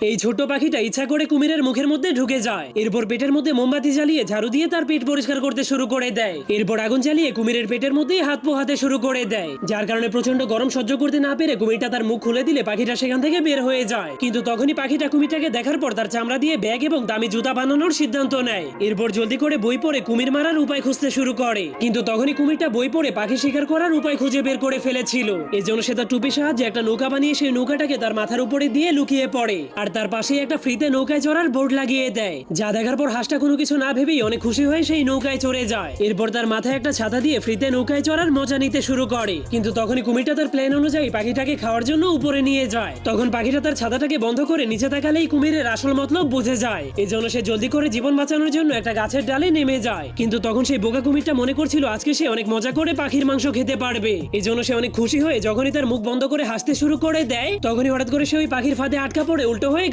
এই ছোট্ট পাখিটা ইচ্ছা করে কুমিরের মুখের মধ্যে ঢুকে যায়। এরপর পেটের মধ্যে মোমবাতি জ্বালিয়ে ঝাড়ু দিয়ে তার পেট পরিষ্কার করতে শুরু করে দেয়। এরপর আগুন জ্বালিয়ে কুমিরের পেটের মধ্যেই হাত পোহাতে শুরু করে দেয়, যার কারণে প্রচন্ড গরম সহ্য করতে না পেরে কুমিরটা তার মুখ খুলে দিলে পাখিটা সেখান থেকে বের হয়ে যায়। কিন্তু তখনই পাখিটা কুমিরটাকে দেখার পর তার চামড়া দিয়ে ব্যাগ এবং দামি জুতা বানানোর সিদ্ধান্ত নেয়। এরপর জলদি করে বই পড়ে কুমির মারার উপায় খুঁজতে শুরু করে। কিন্তু তখনই কুমিরটা বই পড়ে পাখি শিকার করার উপায় খুঁজে বের করে ফেলেছিল। এজন্য সে তার টুপির সাহায্যে একটা নৌকা বানিয়ে সেই নৌকাটাকে তার মাথার উপরে দিয়ে লুকিয়ে পড়ে, আর তার পাশেই একটা ফ্রিতে নৌকায় চড়ার বোর্ড লাগিয়ে দেয়। যা দেখার পর হাঁসটা কোনো কিছু না ভেবেই অনেক খুশি হয়ে সেই নৌকায় চড়ে যায়। এরপর তার মাথায় একটা ছাতা দিয়ে ফ্রিতে নৌকায় চড়ার মজা নিতে শুরু করে। কিন্তু তখনই কুমিরটা তার প্ল্যান অনুযায়ী পাখিটাকে খাওয়ার জন্য উপরে নিয়ে যায়। তখন পাখিটা তার ছাতাটাকে বন্ধ করে নিচে তাকালেই কুমিরের আসল মতলব বুঝে যায়। এই জন্য সে জলদি করে জীবন বাঁচানোর জন্য একটা গাছের ডালে নেমে যায়। কিন্তু তখন সেই বোকা কুমিরটা মনে করছিল আজকে সে অনেক মজা করে পাখির মাংস খেতে পারবে। এই জন্য সে অনেক খুশি হয়ে যখনই তার মুখ বন্ধ করে হাসতে শুরু করে দেয়, তখনই হঠাৎ করে সে ওই পাখির ফাঁদে আটকা পড়ে উল্টো